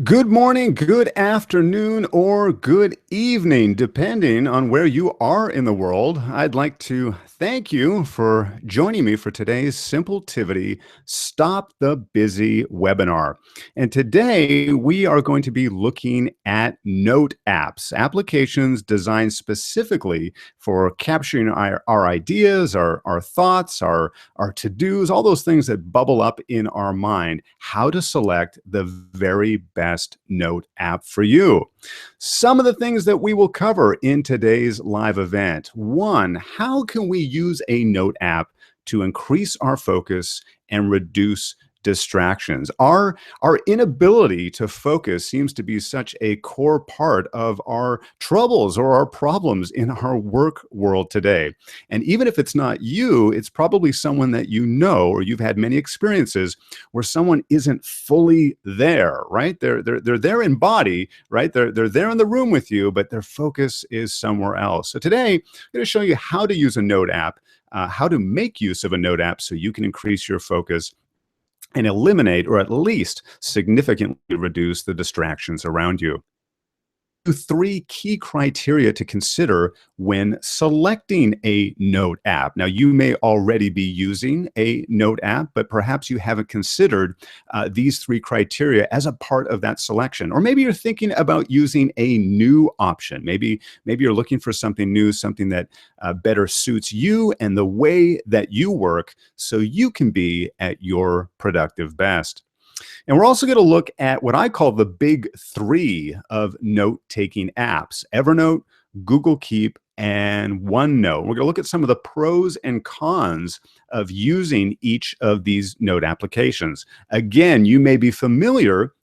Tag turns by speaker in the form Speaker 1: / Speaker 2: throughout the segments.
Speaker 1: Good morning, good afternoon, or good evening, depending on where you are in the world. I'd like to thank you for joining me for today's Simpletivity Stop the Busy webinar. And today we are going to be looking at note apps, applications designed specifically for capturing our ideas, our thoughts, our to-dos, all those things that bubble up in our mind, how to select the very best note app for you. Some of the things that we will cover in today's live event. One, how can we use a note app to increase our focus and reduce distractions? Our inability to focus seems to be such a core part of our troubles or our problems in our work world today. And even if it's not you, it's probably someone that you know, or you've had many experiences where someone isn't fully there, right? They're there in body, right? They're there in the room with you, but their focus is somewhere else. So today, I'm going to show you how to use a note app, how to make use of a note app so you can increase your focus and eliminate, or at least significantly reduce, the distractions around you. Three key criteria to consider when selecting a note app. Now, you may already be using a note app, but perhaps you haven't considered these three criteria as a part of that selection. Or maybe you're thinking about using a new option. Maybe you're looking for something new, something that better suits you and the way that you work so you can be at your productive best. And we're also going to look at what I call the big three of note-taking apps: Evernote, Google Keep, and OneNote. We're going to look at some of the pros and cons of using each of these note applications. Again, you may be familiar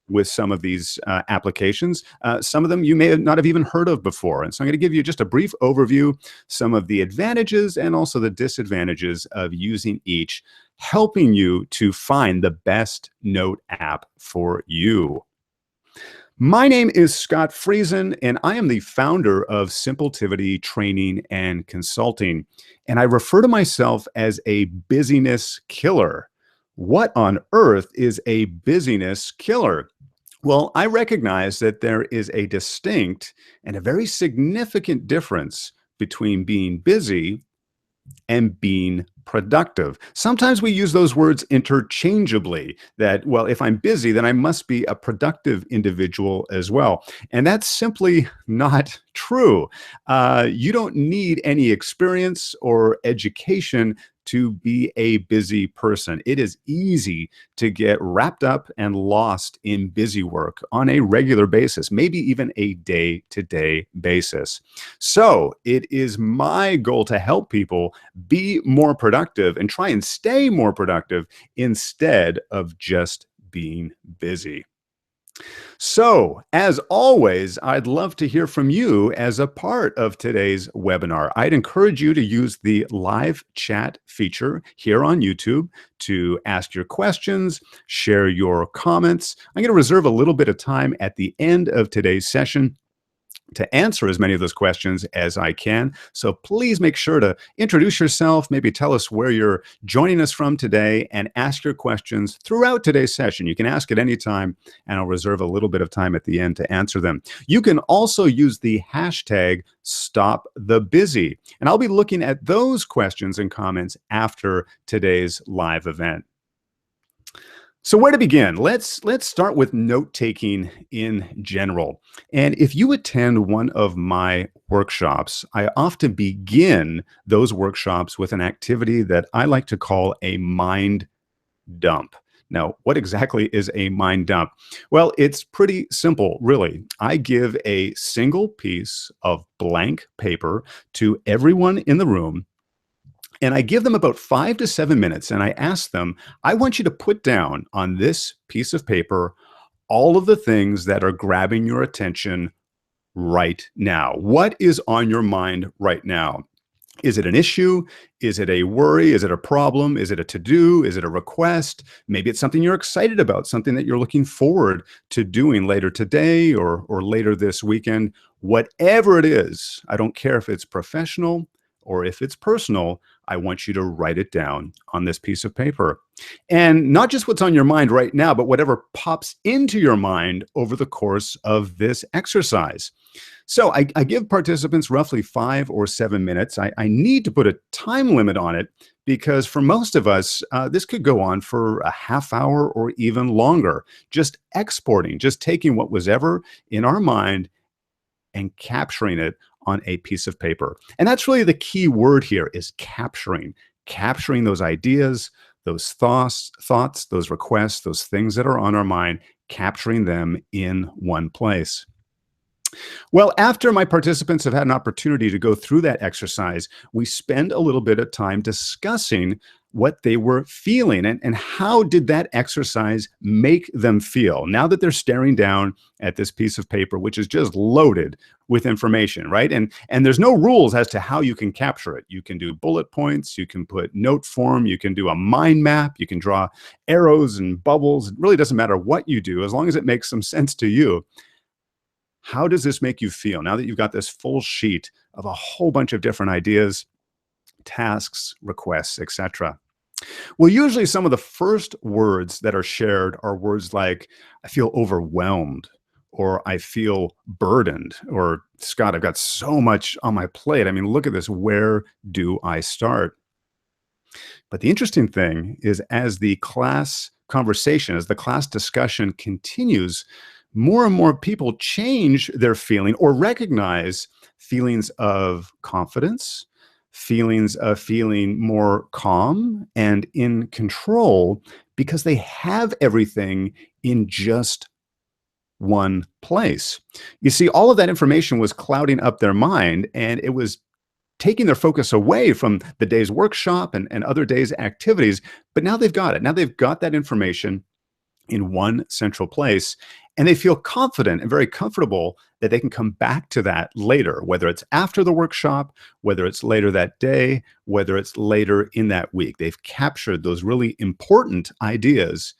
Speaker 1: with some of these applications. Some of them you may not have even heard of before. And so I'm going to give you just a brief overview, some of the advantages and also the disadvantages of using each, helping you to find the best note app for you. My name is Scott Friesen, and I am the founder of Simpletivity Training and Consulting. And I refer to myself as a busyness killer. What on earth is a busyness killer? Well, I recognize that there is a distinct and a very significant difference between being busy and being productive. Sometimes we use those words interchangeably, that, well, if I'm busy, then I must be a productive individual as well. And that's simply not true. You don't need any experience or education to be a busy person. It is easy to get wrapped up and lost in busy work on a regular basis, maybe even a day-to-day basis. So it is my goal to help people be more productive and try and stay more productive instead of just being busy. So, as always, I'd love to hear from you as a part of today's webinar. I'd encourage you to use the live chat feature here on YouTube to ask your questions, share your comments. I'm going to reserve a little bit of time at the end of today's session to answer as many of those questions as I can. So please make sure to introduce yourself, maybe tell us where you're joining us from today, and ask your questions throughout today's session. You can ask at any time, and I'll reserve a little bit of time at the end to answer them. You can also use the hashtag #StopTheBusy, and I'll be looking at those questions and comments after today's live event. So where to begin? Let's start with note-taking in general. And if you attend one of my workshops, I often begin those workshops with an activity that I like to call a mind dump. Now, what exactly is a mind dump? Well, it's pretty simple, really. I give a single piece of blank paper to everyone in the room, and I give them about 5 to 7 minutes, and I ask them, I want you to put down on this piece of paper all of the things that are grabbing your attention right now. What is on your mind right now? Is it an issue? Is it a worry? Is it a problem? Is it a to-do? Is it a request? Maybe it's something you're excited about, something that you're looking forward to doing later today or later this weekend. Whatever it is, I don't care if it's professional or if it's personal, I want you to write it down on this piece of paper. And not just what's on your mind right now, but whatever pops into your mind over the course of this exercise. So I give participants roughly 5 or 7 minutes. I need to put a time limit on it because for most of us, this could go on for a half hour or even longer. Just exporting, just taking what was ever in our mind and capturing it on a piece of paper. And that's really the key word here is capturing those ideas, those thoughts, those requests, those things that are on our mind, capturing them in one place. Well, after my participants have had an opportunity to go through that exercise, we spend a little bit of time discussing what they were feeling and how did that exercise make them feel now that they're staring down at this piece of paper, which is just loaded with information, right? And there's no rules as to how you can capture it. You can do bullet points, you can put note form, you can do a mind map, you can draw arrows and bubbles. It really doesn't matter what you do as long as it makes some sense to you. How does this make you feel now that you've got this full sheet of a whole bunch of different ideas, tasks, requests, etc.? Well, usually some of the first words that are shared are words like, I feel overwhelmed, or I feel burdened, or Scott, I've got so much on my plate. I mean, look at this. Where do I start? But the interesting thing is, as the class conversation, as the class discussion continues, more and more people change their feeling or recognize feelings of confidence, feelings of feeling more calm and in control because they have everything in just one place. You see, all of that information was clouding up their mind and it was taking their focus away from the day's workshop and other days' activities. But now they've got it. Now they've got that information in one central place. And they feel confident and very comfortable that they can come back to that later, whether it's after the workshop, whether it's later that day, whether it's later in that week. They've captured those really important ideas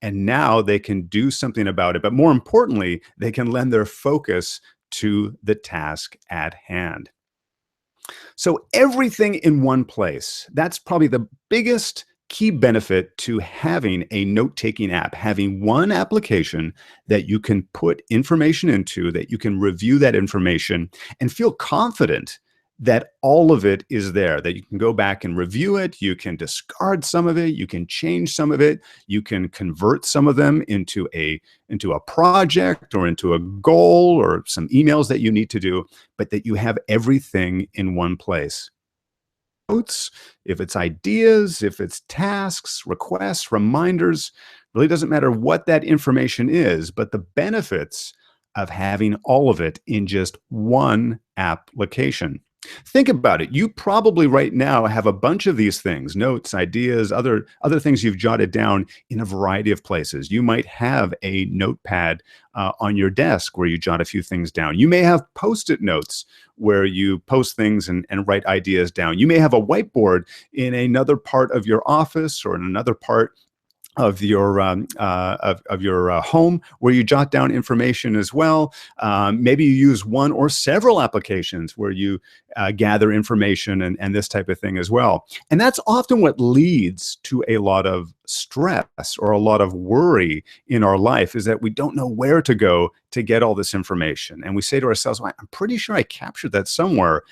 Speaker 1: and now they can do something about it. But more importantly, they can lend their focus to the task at hand. So everything in one place. That's probably the biggest key benefit to having a note-taking app, having one application that you can put information into, that you can review that information and feel confident that all of it is there, that you can go back and review it, you can discard some of it, you can change some of it, you can convert some of them into a project or into a goal or some emails that you need to do, but that you have everything in one place. Notes, if it's ideas, if it's tasks, requests, reminders, really doesn't matter what that information is, but the benefits of having all of it in just one application. Think about it. You probably right now have a bunch of these things, notes, ideas, other things you've jotted down in a variety of places. You might have a notepad on your desk where you jot a few things down. You may have Post-it notes where you post things and write ideas down. You may have a whiteboard in another part of your office or in another part of your home where you jot down information as well. Maybe you use one or several applications where you gather information and this type of thing as well. And that's often what leads to a lot of stress or a lot of worry in our life is that we don't know where to go to get all this information. And we say to ourselves, well, I'm pretty sure I captured that somewhere.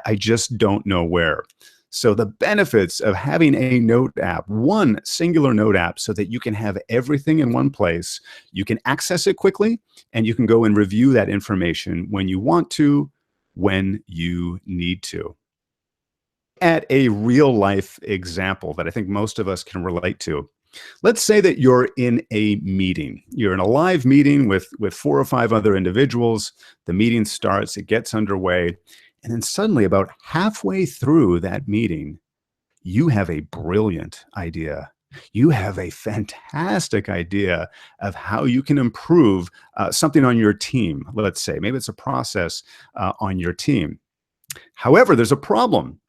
Speaker 1: I just don't know where. So the benefits of having a note app, one singular note app so that you can have everything in one place, you can access it quickly, and you can go and review that information when you want to, when you need to. At a real life example that I think most of us can relate to. Let's say that you're in a meeting. You're in a live meeting with 4 or 5 other individuals. The meeting starts, it gets underway. And then suddenly, about halfway through that meeting, you have a brilliant idea. You have a fantastic idea of how you can improve something on your team, let's say. Maybe it's a process on your team. However, there's a problem.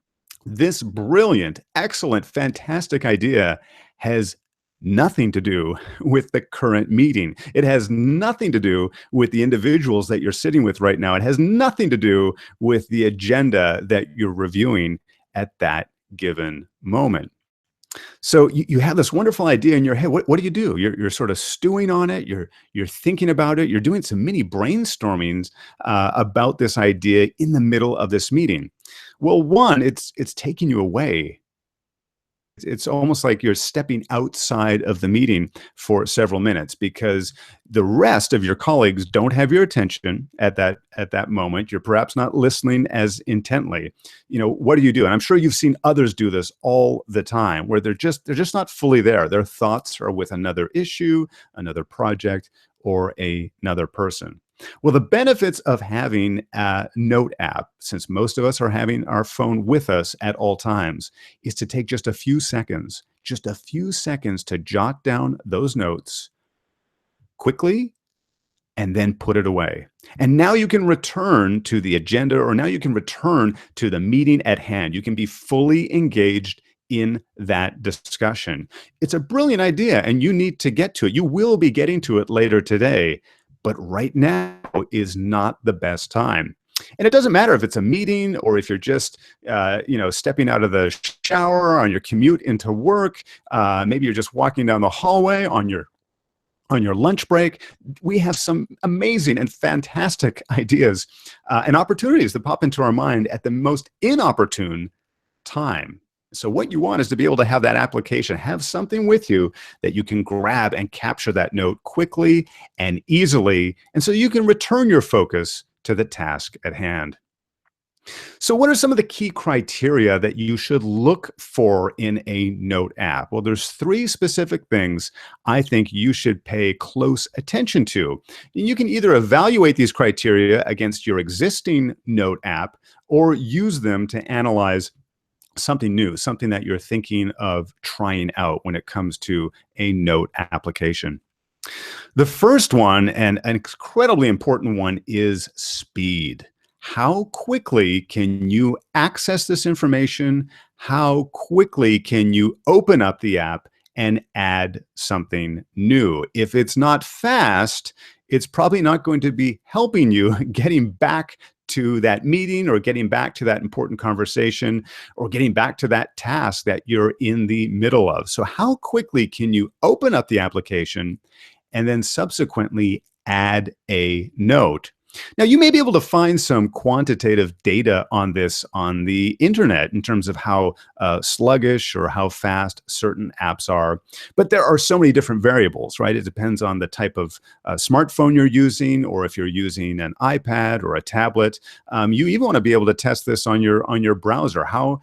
Speaker 1: This brilliant, excellent, fantastic idea has nothing to do with the current meeting. It has nothing to do with the individuals that you're sitting with right now. It has nothing to do with the agenda that you're reviewing at that given moment. So you have this wonderful idea in your head. What do you do? You're sort of stewing on it. You're thinking about it. You're doing some mini brainstormings about this idea in the middle of this meeting. Well, one, it's taking you away. It's almost like you're stepping outside of the meeting for several minutes because the rest of your colleagues don't have your attention at that moment. You're perhaps not listening as intently. What do you do? And I'm sure you've seen others do this all the time, where they're just not fully there. Their thoughts are with another issue, another project, or another person. Well, the benefits of having a note app, since most of us are having our phone with us at all times, is to take just a few seconds to jot down those notes quickly and then put it away. And now you can return to the agenda, or now you can return to the meeting at hand. You can be fully engaged in that discussion. It's a brilliant idea, and you need to get to it. You will be getting to it later today, but right now is not the best time. And it doesn't matter if it's a meeting or if you're just, stepping out of the shower on your commute into work. Maybe you're just walking down the hallway on your lunch break. We have some amazing and fantastic ideas and opportunities that pop into our mind at the most inopportune time. So what you want is to be able to have that application, have something with you that you can grab and capture that note quickly and easily, and so you can return your focus to the task at hand. So what are some of the key criteria that you should look for in a note app? Well, there's three specific things I think you should pay close attention to. You can either evaluate these criteria against your existing note app or use them to analyze something new, something that you're thinking of trying out when it comes to a note application. The first one, and an incredibly important one, is speed. How quickly can you access this information? How quickly can you open up the app and add something new? If it's not fast, it's probably not going to be helping you getting back to that meeting, or getting back to that important conversation, or getting back to that task that you're in the middle of. So how quickly can you open up the application and then subsequently add a note? Now, you may be able to find some quantitative data on this on the internet in terms of how sluggish or how fast certain apps are, but there are so many different variables, right? It depends on the type of smartphone you're using, or if you're using an iPad or a tablet. You even want to be able to test this on your browser. How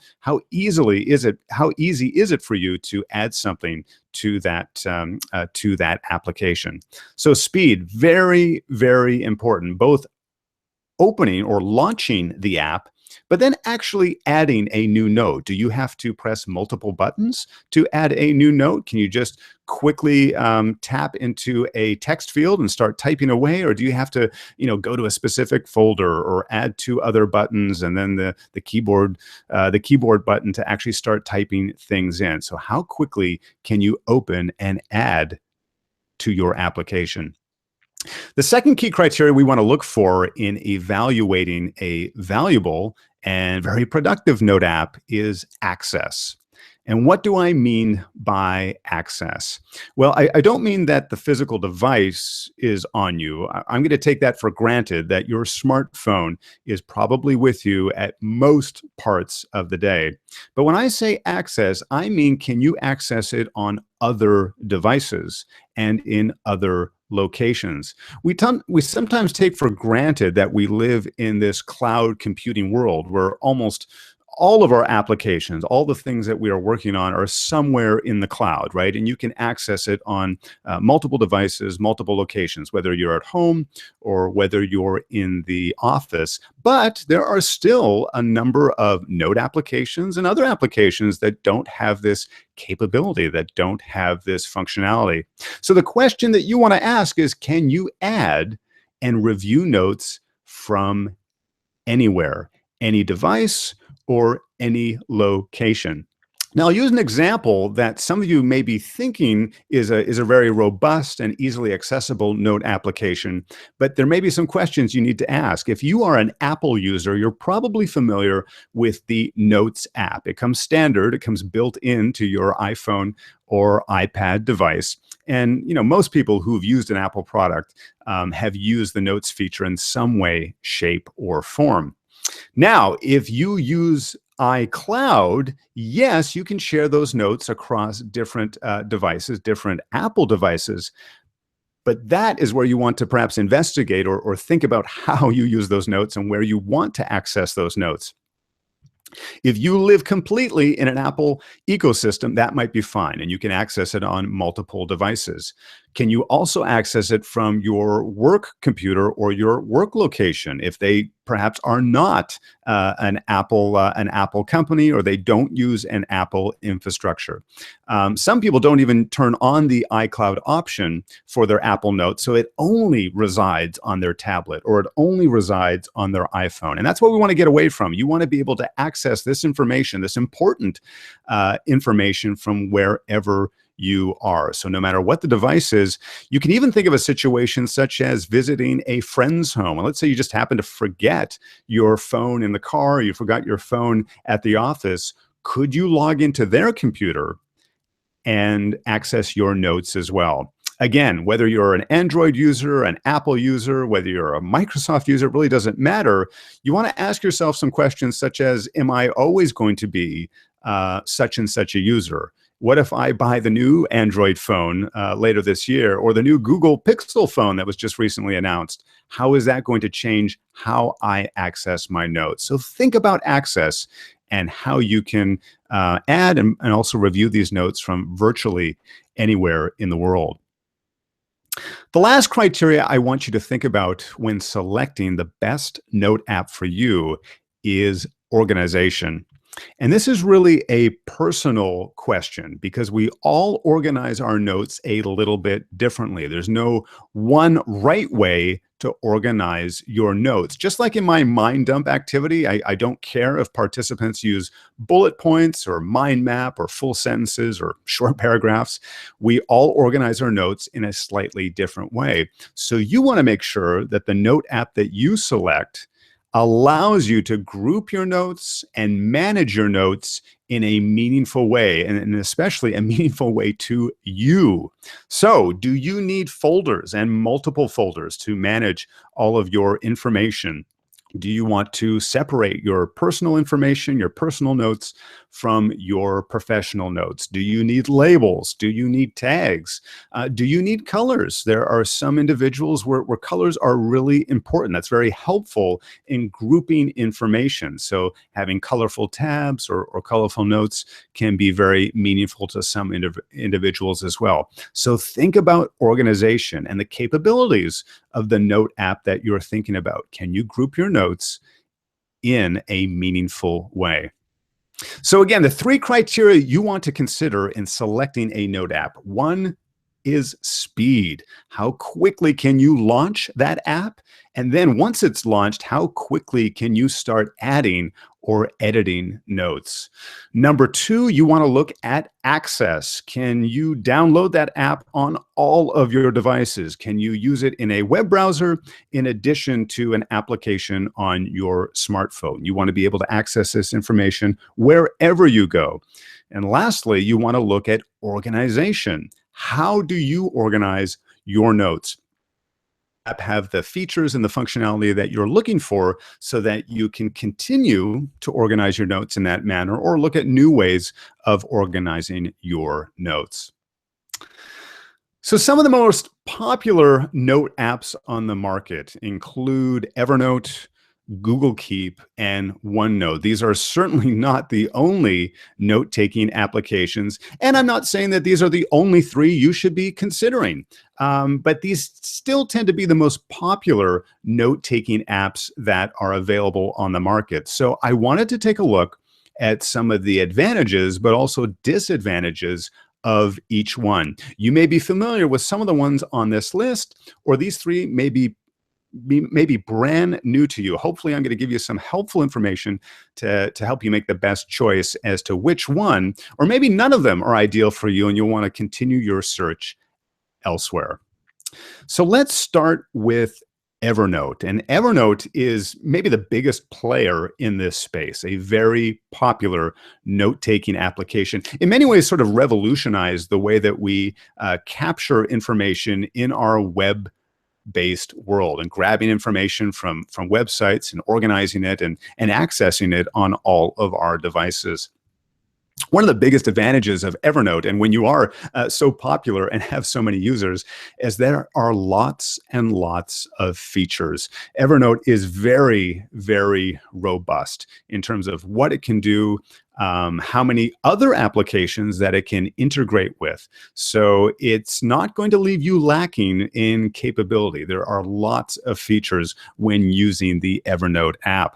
Speaker 1: easily is it? How easy is it for you to add something to that application? So speed, very, very important, both opening or launching the app, but then actually adding a new note. Do you have to press multiple buttons to add a new note? Can you just quickly tap into a text field and start typing away? Or do you have to, go to a specific folder or add two other buttons and then the keyboard button to actually start typing things in? So how quickly can you open and add to your application? The second key criteria we want to look for in evaluating a valuable and very productive note app is access. And what do I mean by access? Well, I don't mean that the physical device is on you. I'm going to take that for granted that your smartphone is probably with you at most parts of the day. But when I say access, I mean, can you access it on other devices and in other locations? We sometimes take for granted that we live in this cloud computing world where almost all of our applications, all the things that we are working on, are somewhere in the cloud, right? And you can access it on multiple devices, multiple locations, whether you're at home or whether you're in the office. But there are still a number of note applications and other applications that don't have this capability, that don't have this functionality. So the question that you want to ask is, can you add and review notes from anywhere, any device, or any location? Now, I'll use an example that some of you may be thinking is a very robust and easily accessible note application, but there may be some questions you need to ask. If you are an Apple user, you're probably familiar with the Notes app. It comes standard, it comes built into your iPhone or iPad device. And most people who've used an Apple product have used the Notes feature in some way, shape, or form. Now, if you use iCloud, yes, you can share those notes across different devices, different Apple devices. But that is where you want to perhaps investigate or think about how you use those notes and where you want to access those notes. If you live completely in an Apple ecosystem, that might be fine, and you can access it on multiple devices. Can you also access it from your work computer or your work location if they perhaps are not an Apple company, or they don't use an Apple infrastructure? Some people don't even turn on the iCloud option for their Apple Notes, so it only resides on their tablet or it only resides on their iPhone. And that's what we want to get away from. You want to be able to access this information, this important information, from wherever you are. So no matter what the device is, you can even think of a situation such as visiting a friend's home. And let's say you just happen to forget your phone in the car, you forgot your phone at the office. Could you log into their computer and access your notes as well? Again, whether you're an Android user, an Apple user, whether you're a Microsoft user, it really doesn't matter. You want to ask yourself some questions such as, am I always going to be such and such a user? What if I buy the new Android phone later this year, or the new Google Pixel phone that was just recently announced? How is that going to change how I access my notes? So think about access and how you can add and also review these notes from virtually anywhere in the world. The last criteria I want you to think about when selecting the best note app for you is organization. And this is really a personal question because we all organize our notes a little bit differently. There's no one right way to organize your notes. Just like in my mind dump activity, I don't care if participants use bullet points or mind map or full sentences or short paragraphs. We all organize our notes in a slightly different way. So you want to make sure that the note app that you select allows you to group your notes and manage your notes in a meaningful way, and especially a meaningful way to you. So, do you need folders and multiple folders to manage all of your information? Do you want to separate your personal information, your personal notes, from your professional notes? Do you need labels? Do you need tags? Do you need colors? There are some individuals where colors are really important. That's very helpful in grouping information. So having colorful tabs or colorful notes can be very meaningful to some individuals as well. So think about organization and the capabilities of the note app that you're thinking about. Can you group your notes in a meaningful way? So again, the three criteria you want to consider in selecting a note app. One is speed. How quickly can you launch that app? And then once it's launched, how quickly can you start adding or editing notes? Number two, you want to look at access. Can you download that app on all of your devices? Can you use it in a web browser in addition to an application on your smartphone? You want to be able to access this information wherever you go. And lastly, you want to look at organization. How do you organize your notes? Have the features and the functionality that you're looking for so that you can continue to organize your notes in that manner, or look at new ways of organizing your notes. So some of the most popular note apps on the market include Evernote, Google Keep, and OneNote. These are certainly not the only note-taking applications, and I'm not saying that these are the only three you should be considering, but these still tend to be the most popular note-taking apps that are available on the market. So I wanted to take a look at some of the advantages, but also disadvantages of each one. You may be familiar with some of the ones on this list, or these three may be be maybe brand new to you. Hopefully, I'm going to give you some helpful information to help you make the best choice as to which one, or maybe none of them are ideal for you and you'll want to continue your search elsewhere. So let's start with Evernote. And Evernote is maybe the biggest player in this space, a very popular note taking application. In many ways, sort of revolutionized the way that we capture information in our web based world and grabbing information from websites and organizing it and accessing it on all of our devices. One of the biggest advantages of Evernote, and when you are so popular and have so many users, is there are lots and lots of features. Evernote is very, very robust in terms of what it can do, how many other applications that it can integrate with. So it's not going to leave you lacking in capability. There are lots of features when using the Evernote app.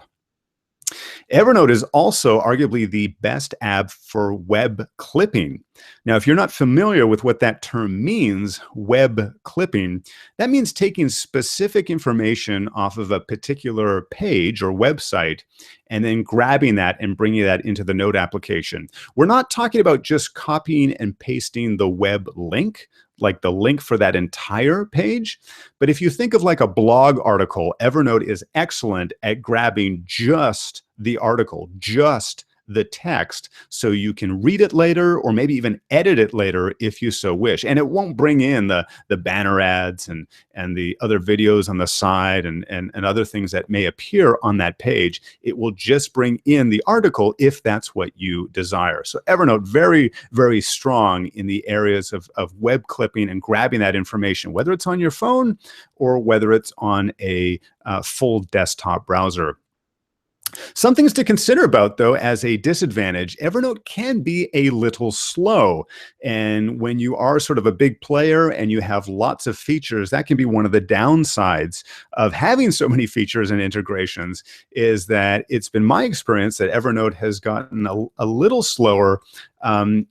Speaker 1: Evernote is also arguably the best app for web clipping. Now, if you're not familiar with what that term means, web clipping, that means taking specific information off of a particular page or website and then grabbing that and bringing that into the Note application. We're not talking about just copying and pasting the web link, like the link for that entire page. But if you think of like a blog article, Evernote is excellent at grabbing just the article, just the text, so you can read it later or maybe even edit it later if you so wish. And it won't bring in the banner ads and the other videos on the side and other things that may appear on that page. It will just bring in the article if that's what you desire. So Evernote, very, very strong in the areas of web clipping and grabbing that information, whether it's on your phone or whether it's on a full desktop browser. Some things to consider about, though, as a disadvantage, Evernote can be a little slow. And when you are sort of a big player and you have lots of features, that can be one of the downsides of having so many features and integrations, is that it's been my experience that Evernote has gotten a little slower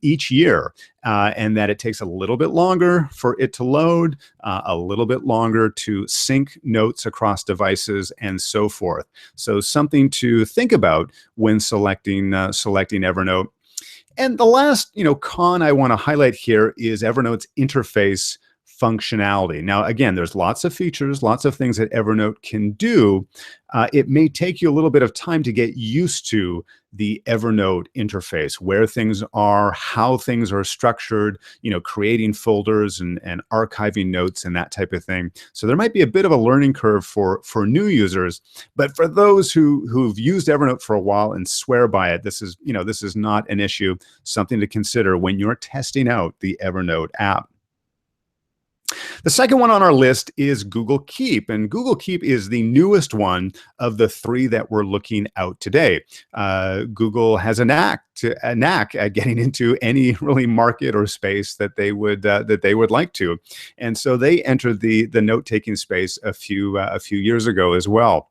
Speaker 1: each year, and that it takes a little bit longer for it to load, a little bit longer to sync notes across devices, and so forth. So something to think about when selecting Evernote. And the last, con I want to highlight here is Evernote's interface functionality. Now, again, there's lots of features, lots of things that Evernote can do. It may take you a little bit of time to get used to the Evernote interface, where things are, how things are structured, creating folders and archiving notes and that type of thing. So there might be a bit of a learning curve for new users, but for those who've used Evernote for a while and swear by it, this is not an issue, something to consider when you're testing out the Evernote app. The second one on our list is Google Keep, and Google Keep is the newest one of the three that we're looking out today. Google has a knack at getting into any really market or space that they would like to, and so they entered the note-taking space a few years ago as well.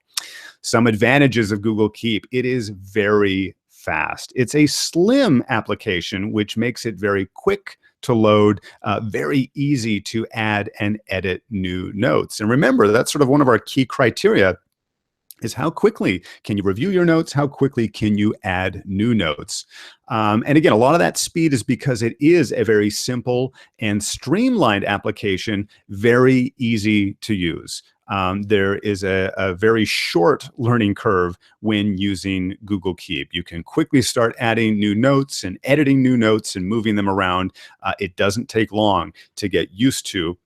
Speaker 1: Some advantages of Google Keep: it is very fast. It's a slim application, which makes it very quick to load, very easy to add and edit new notes. And remember, that's sort of one of our key criteria, is how quickly can you review your notes? How quickly can you add new notes? And again, a lot of that speed is because it is a very simple and streamlined application, very easy to use. There is a very short learning curve when using Google Keep. You can quickly start adding new notes and editing new notes and moving them around. It doesn't take long to get used to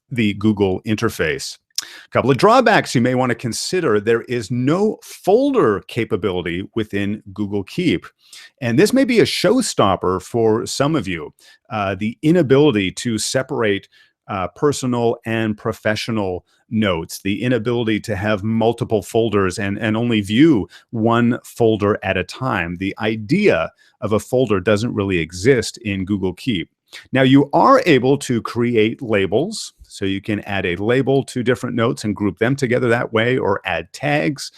Speaker 1: the Google interface. A couple of drawbacks you may want to consider: there is no folder capability within Google Keep. And this may be a showstopper for some of you. The inability to separate personal and professional notes, the inability to have multiple folders and only view one folder at a time. The idea of a folder doesn't really exist in Google Keep. Now, you are able to create labels, so you can add a label to different notes and group them together that way, or add tags.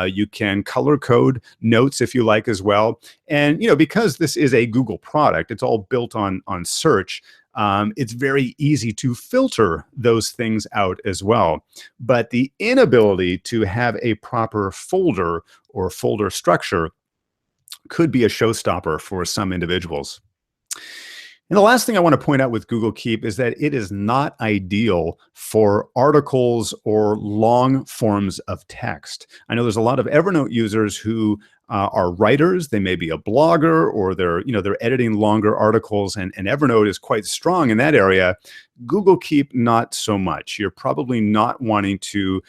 Speaker 1: You can color code notes if you like as well. And because this is a Google product, it's all built on search. it's very easy to filter those things out as well. But the inability to have a proper folder or folder structure could be a showstopper for some individuals. And the last thing I want to point out with Google Keep is that it is not ideal for articles or long forms of text. I know there's a lot of Evernote users who are writers. They may be a blogger, or they're editing longer articles, and Evernote is quite strong in that area. Google Keep, not so much. You're probably not wanting to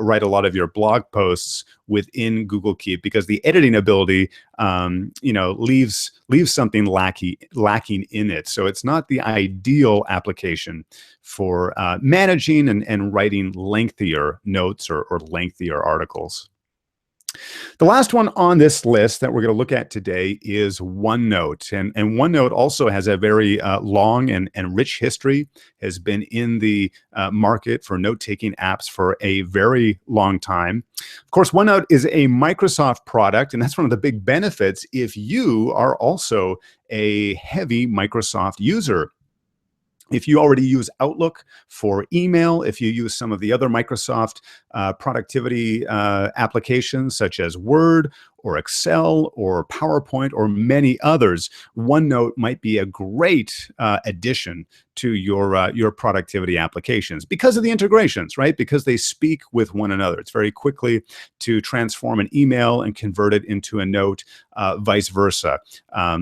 Speaker 1: write a lot of your blog posts within Google Keep, because the editing ability, leaves something lacking in it. So it's not the ideal application for managing and writing lengthier notes or lengthier articles. The last one on this list that we're going to look at today is OneNote. And OneNote also has a very long and rich history, has been in the market for note-taking apps for a very long time. Of course, OneNote is a Microsoft product, and that's one of the big benefits if you are also a heavy Microsoft user. If you already use Outlook for email, if you use some of the other Microsoft productivity applications such as Word or Excel or PowerPoint or many others, OneNote might be a great addition to your productivity applications because of the integrations, right? Because they speak with one another. It's very quickly to transform an email and convert it into a note, vice versa.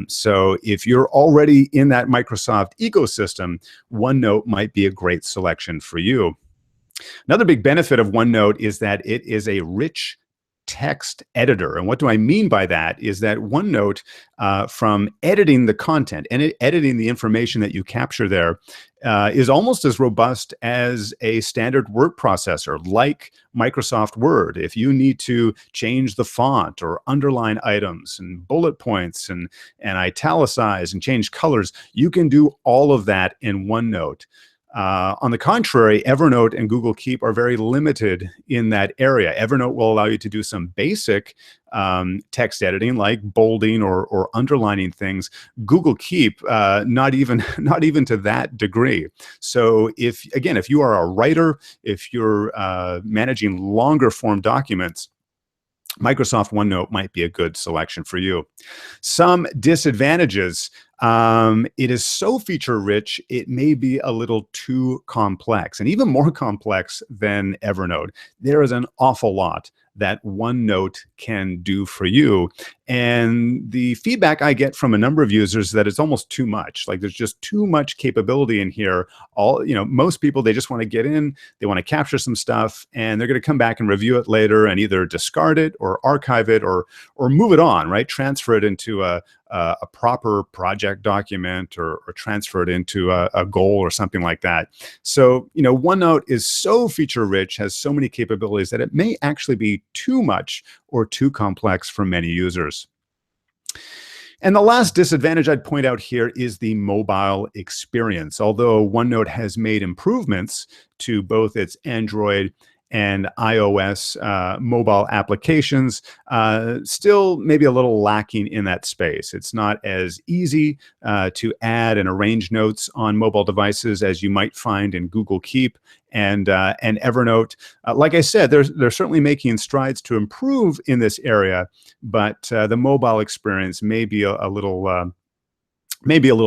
Speaker 1: So if you're already in that Microsoft ecosystem, OneNote might be a great selection for you. Another big benefit of OneNote is that it is a rich text editor. And what do I mean by that is that OneNote, from editing the content and editing the information that you capture there, is almost as robust as a standard word processor like Microsoft Word. If you need to change the font or underline items and bullet points and italicize and change colors, you can do all of that in OneNote. On the contrary, Evernote and Google Keep are very limited in that area. Evernote will allow you to do some basic text editing like bolding or underlining things. Google Keep, not even to that degree. So if you are a writer, if you're managing longer form documents, Microsoft OneNote might be a good selection for you. Some disadvantages. It is so feature rich, it may be a little too complex, and even more complex than Evernote. There is an awful lot that OneNote can do for you. And the feedback I get from a number of users is that it's almost too much. Like there's just too much capability in here. Most people, they just want to get in, they want to capture some stuff, and they're going to come back and review it later and either discard it or archive it or move it on, right? Transfer it into a proper project document or transfer it into a goal or something like that. So, OneNote is so feature rich, has so many capabilities that it may actually be too much or too complex for many users. And the last disadvantage I'd point out here is the mobile experience. Although OneNote has made improvements to both its Android and iOS mobile applications, still maybe a little lacking in that space. It's not as easy to add and arrange notes on mobile devices as you might find in Google Keep and Evernote. Like I said, they're certainly making strides to improve in this area, but the mobile experience may be a little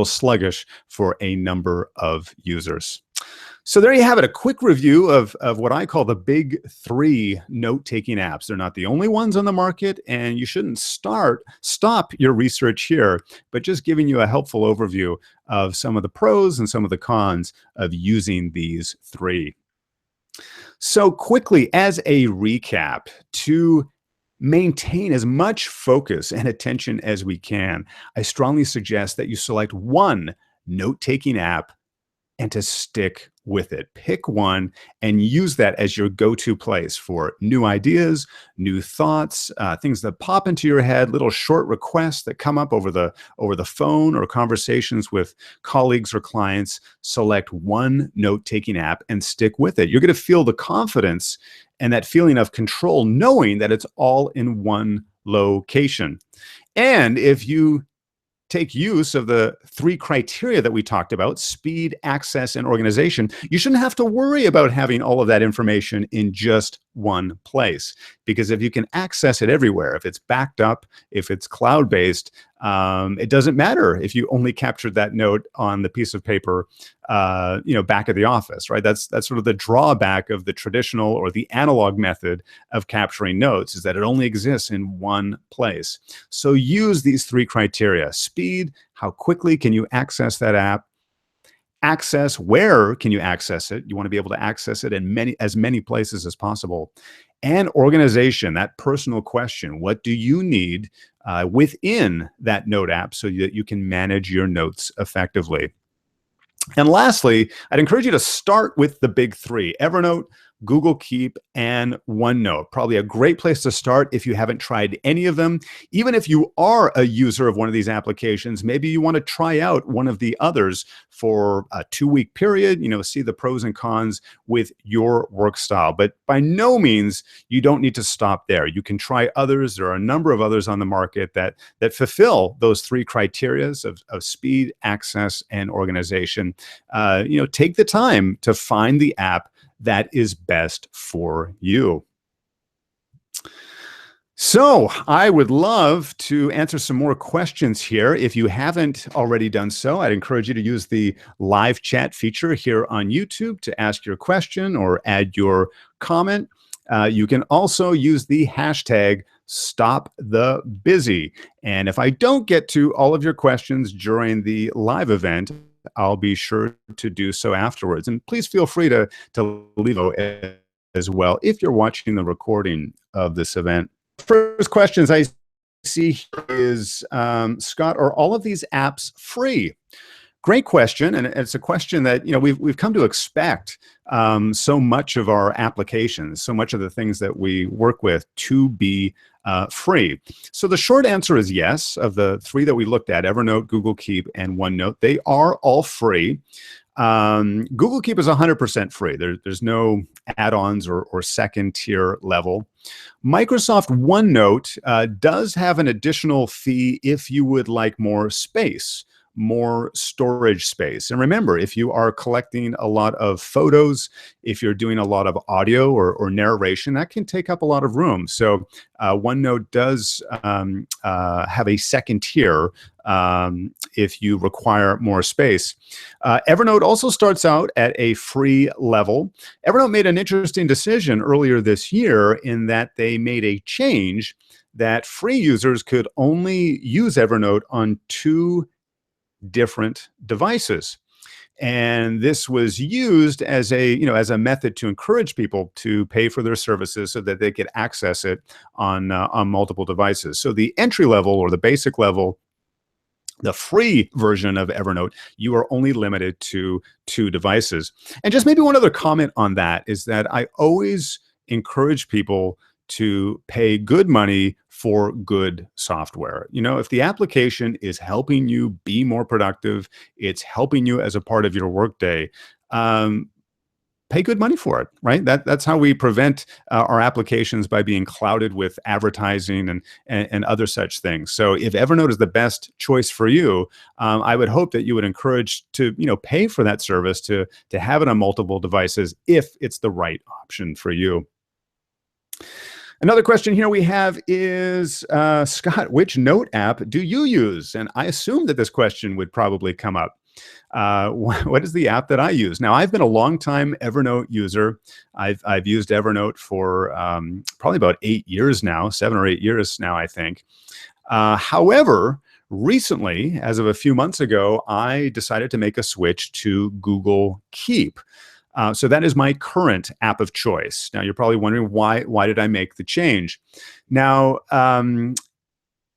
Speaker 1: sluggish for a number of users. So there you have it, a quick review of what I call the big three note-taking apps. They're not the only ones on the market, and you shouldn't stop your research here, but just giving you a helpful overview of some of the pros and some of the cons of using these three. So quickly, as a recap, to maintain as much focus and attention as we can, I strongly suggest that you select one note-taking app and to stick with it. Pick one and use that as your go-to place for new ideas, new thoughts, things that pop into your head, little short requests that come up over the phone or conversations with colleagues or clients. Select one note-taking app and stick with it. You're going to feel the confidence and that feeling of control knowing that it's all in one location. And if you take use of the three criteria that we talked about: speed, access, and organization, you shouldn't have to worry about having all of that information in just one place. Because if you can access it everywhere, if it's backed up, if it's cloud-based, it doesn't matter if you only captured that note on the piece of paper, back at the office, right? That's sort of the drawback of the traditional or the analog method of capturing notes, is that it only exists in one place. So use these three criteria: speed, how quickly can you access that app; access, where can you access it? You want to be able to access it in as many places as possible; and organization, that personal question: what do you need within that note app so that you can manage your notes effectively? And lastly, I'd encourage you to start with the big three: Evernote, Google Keep, and OneNote. Probably a great place to start if you haven't tried any of them. Even if you are a user of one of these applications, maybe you want to try out one of the others for a 2-week period, see the pros and cons with your work style. But by no means, you don't need to stop there. You can try others. There are a number of others on the market that fulfill those three criterias of speed, access, and organization. Take the time to find the app that is best for you. So I would love to answer some more questions here. If you haven't already done so, I'd encourage you to use the live chat feature here on YouTube to ask your question or add your comment. You can also use the hashtag #StopTheBusy. And if I don't get to all of your questions during the live event, I'll be sure to do so afterwards. And please feel free to leave as well if you're watching the recording of this event. First questions I see here is, Scott, are all of these apps free? Great question, and it's a question that we've come to expect so much of our applications, so much of the things that we work with, to be free. So the short answer is yes. Of the three that we looked at, Evernote, Google Keep, and OneNote, they are all free. Google Keep is 100% free. There's no add-ons or second tier level. Microsoft OneNote does have an additional fee if you would like more space, more storage space. And remember, if you are collecting a lot of photos, if you're doing a lot of audio or narration, that can take up a lot of room. So OneNote does have a second tier if you require more space. Evernote also starts out at a free level. Evernote made an interesting decision earlier this year in that they made a change that free users could only use Evernote on 2 different devices. And this was used as a method to encourage people to pay for their services so that they could access it on multiple devices. So the entry level or the basic level, the free version of Evernote, you are only limited to 2 devices. And just maybe one other comment on that is that I always encourage people to pay good money for good software. If the application is helping you be more productive, it's helping you as a part of your workday, pay good money for it, right? That's how we prevent our applications by being clouded with advertising and other such things. So if Evernote is the best choice for you, I would hope that you would encourage to pay for that service, to have it on multiple devices if it's the right option for you. Another question here we have is, Scott, which note app do you use? And I assume that this question would probably come up. What is the app that I use? Now, I've been a long-time Evernote user. I've used Evernote for probably about 8 years now, 7 or 8 years now, I think. However, recently, as of a few months ago, I decided to make a switch to Google Keep. So that is my current app of choice. Now, you're probably wondering, why did I make the change? Now,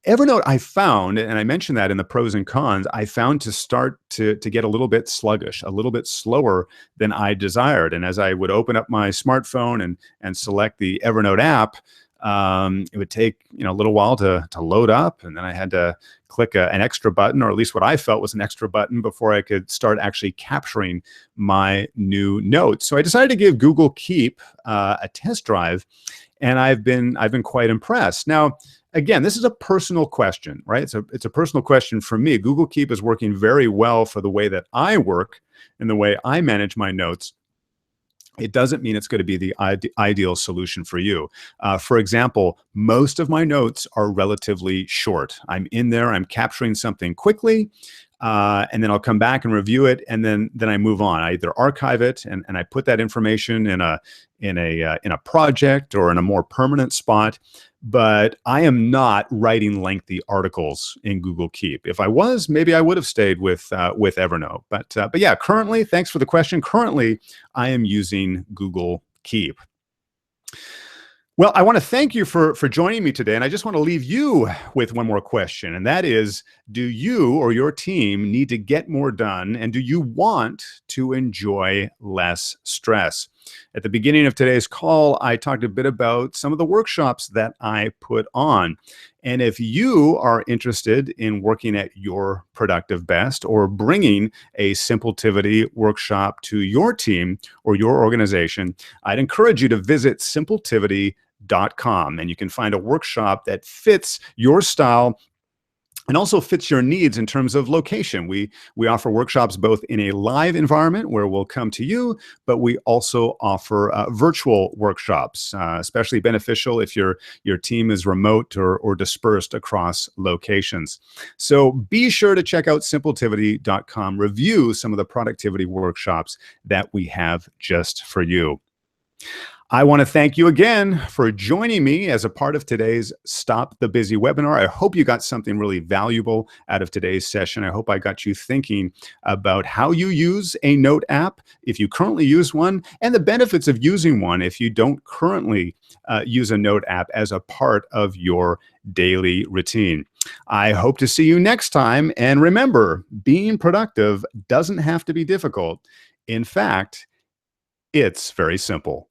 Speaker 1: Evernote, I found, and I mentioned that in the pros and cons, I found to start to get a little bit sluggish, a little bit slower than I desired. And as I would open up my smartphone and select the Evernote app, it would take a little while to load up, and then I had to click an extra button, or at least what I felt was an extra button, before I could start actually capturing my new notes. So I decided to give Google Keep a test drive, and I've been quite impressed. Now, Again, this is a personal question, right? It's a personal question for me. Google Keep is working very well for the way that I work and the way I manage my notes. It doesn't mean it's going to be the ideal solution for you. For example, most of my notes are relatively short. I'm in there, I'm capturing something quickly, and then I'll come back and review it, and then I move on. I either archive it and I put that information in a project or in a more permanent spot. But I am not writing lengthy articles in Google Keep. If I was, maybe I would have stayed with Evernote. But yeah, currently, thanks for the question. Currently, I am using Google Keep. Well, I want to thank you for joining me today, and I just want to leave you with one more question, and that is: do you or your team need to get more done, and do you want to enjoy less stress? At the beginning of today's call, I talked a bit about some of the workshops that I put on. And if you are interested in working at your productive best or bringing a Simpletivity workshop to your team or your organization, I'd encourage you to visit simpletivity.com, and you can find a workshop that fits your style and also fits your needs in terms of location. We offer workshops both in a live environment where we'll come to you, but we also offer virtual workshops, especially beneficial if your team is remote or dispersed across locations. So be sure to check out simpletivity.com, review some of the productivity workshops that we have just for you. I want to thank you again for joining me as a part of today's Stop the Busy webinar. I hope you got something really valuable out of today's session. I hope I got you thinking about how you use a note app if you currently use one, and the benefits of using one if you don't currently use a note app as a part of your daily routine. I hope to see you next time. And remember, being productive doesn't have to be difficult. In fact, it's very simple.